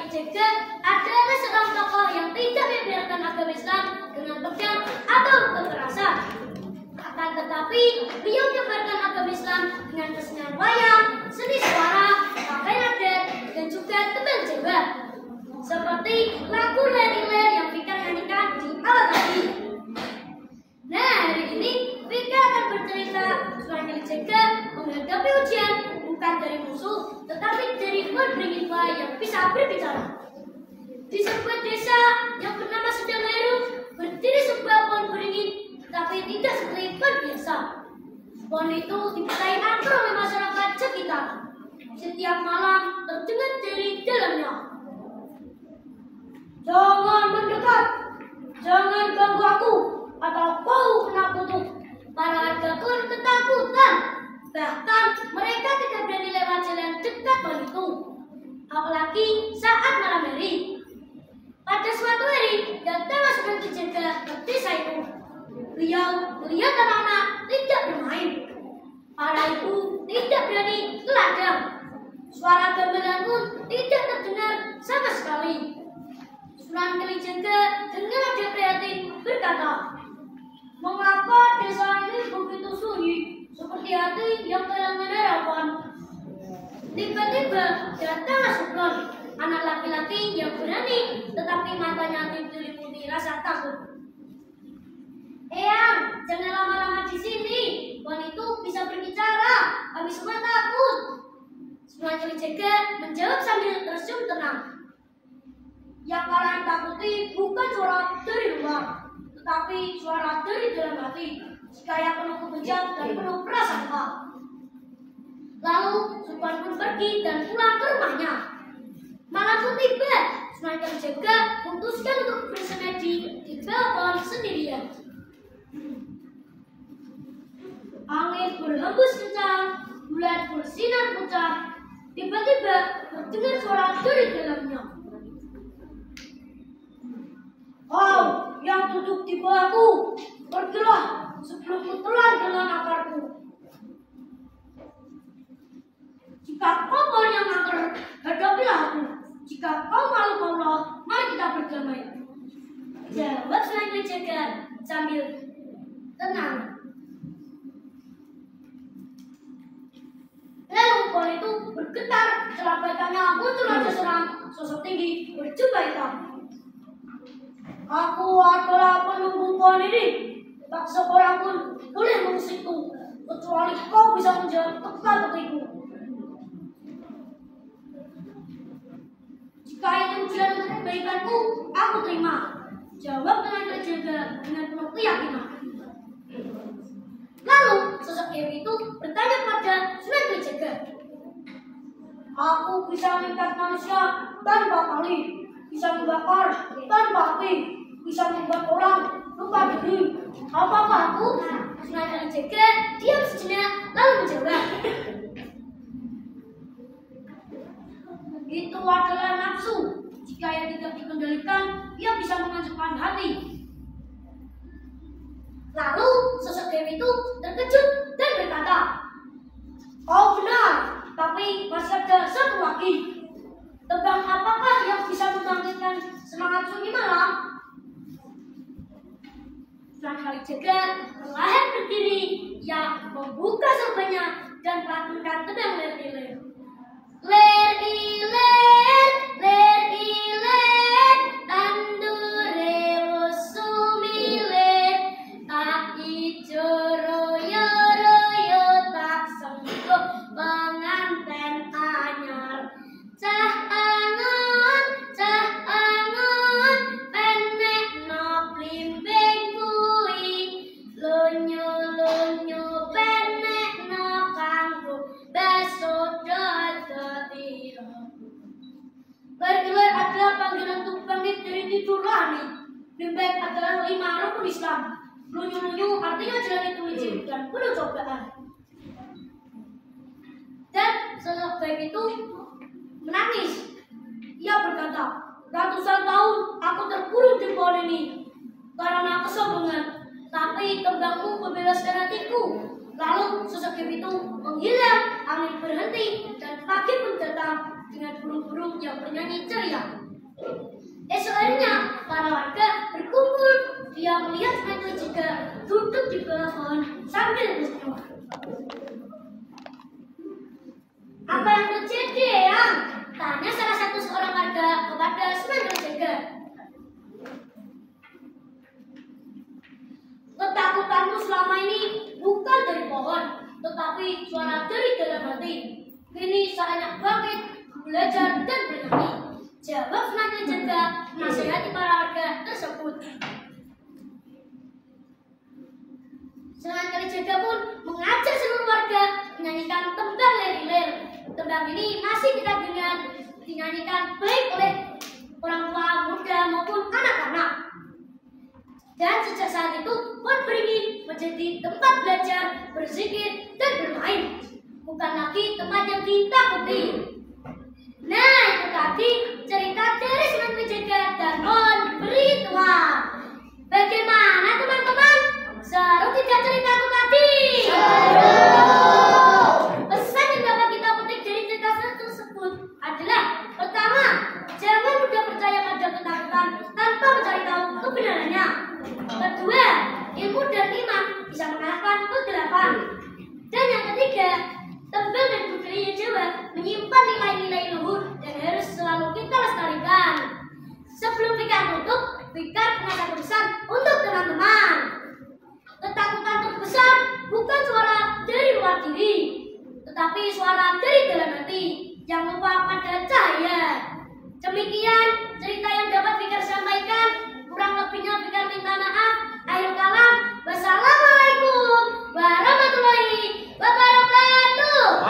Kalijaga adalah seorang tokoh yang tidak membiarkan agama Islam dengan pedang atau kekerasan. Akan tetapi, beliau menyebarkan agama Islam dengan kesenian wayang, seni suara, pakaian adat, dan juga tebal jilbab. Seperti lagu Ler-Ler yang Vika nyanyikan di awal tadi. Nah, hari ini Vika akan bercerita Sunan Kalijaga menghadapi ujian bukan dari musuh, tetapi dari pohon beringin yang bisa berbicara. Di sebuah desa yang bernama Sedangairu, berdiri sebuah pohon beringin, tetapi tidak seperti pohon biasa. Pohon itu dipercayai angker oleh masyarakat sekitar. Setiap malam terdengar dari dalamnya, "Jangan mendekat, jangan ganggu aku, atau kau kena kutuk." Para warga pun ketakutan. Bahkan mereka tidak berani lewat jalan dekat pohon itu, apalagi saat malam hari. Pada suatu hari, datanglah Sunan Kalijaga ke desa itu. Beliau melihat anak-anak tidak bermain. Para ibu tidak berani ke ladang. Suara gamelan pun tidak terdengar sama sekali. Sunan Kalijaga dengan nada prihatin berkata, "Mengapa desa ini begitu sunyi, seperti hati yang kehilangan harapan?" Tiba-tiba datanglah Sugeng, anak laki-laki yang berani, tetapi matanya diliputi rasa takut. "Eyang, jangan lama-lama di sini. Pohon itu bisa berbicara. Kami semua takut." Sunan Kalijaga menjawab sambil tersenyum tenang. "Yang kalian takuti bukan suara dari luar, tetapi suara dari dalam hati. Jika yang penuh kebencian dan penuh prasangka." Lalu Sugeng pun pergi dan pulang ke rumahnya. Malam pun tiba. Sunan Kalijaga memutuskan untuk bersemedi di bawah pohon sendirian. Angin berhembus kencang, bulan bersinar pucat. Tiba-tiba terdengar suara dari dalamnya, "Kau yang duduk di bawahku, pergilah sebelum kutelan dengan akarku. Jika kau mau yang angker, hadapilah aku. Jika kau malu-malu, mari kita berdamai." Jawab Sunan Kalijaga sambil tenang. Lalu pohon itu bergetar setelah batangnya muncul ada seorang sosok tinggi berjubah hitam. "Aku adalah penunggu pohon ini. Tak seorang pun boleh mengusikku, kecuali kau bisa menjawab teka-tekiku. Jika itu ujian untuk kebaikanku, aku terima." Jawab Sunan Kalijaga dengan penuh keyakinan. Lalu sosok dewi itu bertanya kepada Sunan Kalijaga, "Aku bisa mengikat manusia tanpa tali, bisa membakar tanpa api, bisa membuat orang lupa diri. Apakah aku?" Sunan Kalijaga diam sejenak lalu menjawab, "Itu adalah nafsu. Jika yang tidak dikendalikan, ia bisa menghancurkan hati." Lalu sosok dewi itu terkejut dan berkata, "Kau benar, tapi masih ada satu lagi. Tebang apakah yang bisa membangkitkan semangat sunyi malam?" Sunan Kalijaga perlahan berdiri, ia membuka sorbannya dan melantunkan tebang Ler-Ler. "Ler-Iler, Ler-Iler, andure wosumiler, tak ijo royo-royo, tak sengguh penganten anyar. Cah angon, penek no blimbing kuwi, lonyo-lonyo penek no kanggo baso dodotiro." Ler-Ler adalah panggilan untuk bangkit dari tidur langit. Blimbing adalah 5 rukun Islam. Lunyu-lunyu artinya jalan itu licin dan penuh cobaan. Dan sosok baik itu menangis. Ia berkata, "Ratusan tahun aku terkurung di pohon ini karena kesombongan, tapi tembangmu membebaskan hatiku." Lalu sosok dewi itu menghilang, angin berhenti, dan pagi pun datang dengan burung-burung yang bernyanyi ceria. Esok harinya, para warga berkumpul. Dia melihat sang kelinci duduk di bawah pohon sambil bersenyum. Apa yang terjadi, Eyang? Tanya salah satu seorang warga kepada Semangka Jaga. Ketakutanmu selama ini bukan dari pohon, tetapi suara dari dalam hati. Kini saatnya bangkit, belajar dan bernyanyi. Jawab Semangka Jaga menasihati para warga tersebut. Semangka Jaga pun mengajak seluruh warga menyanyikan tembang ler-ler. Tembang ini masih kita dinyanyikan baik oleh orang tua, muda maupun anak-anak. Dan sejak saat itu pohon beringin menjadi tempat belajar, berzikir, dan bermain. Bukan lagi tempat yang ditakuti. Nah, itu tadi cerita dari Semangka Jaga dan pohon berituan. Bagaimana teman-teman? Seru tidak ceritaku tadi? Pesan yang dapat kita petik dari cerita tersebut adalah: pertama, jangan mudah percaya pada ketakutan tanpa mencari tahu kebenarannya. Kedua, ilmu dan iman bisa mengalahkan kegelapan. Dan yang ketiga, tembang dan budaya Jawa menyimpan nilai-nilai luhur dan harus selalu kita lestarikan. Sebelum Fikar tutup, Fikar punya satu pesan untuk teman-teman. Ketakutan terbesar bukan suara dari luar diri, tetapi suara dari dalam hati yang lupa pada cahaya. Demikian cerita yang dapat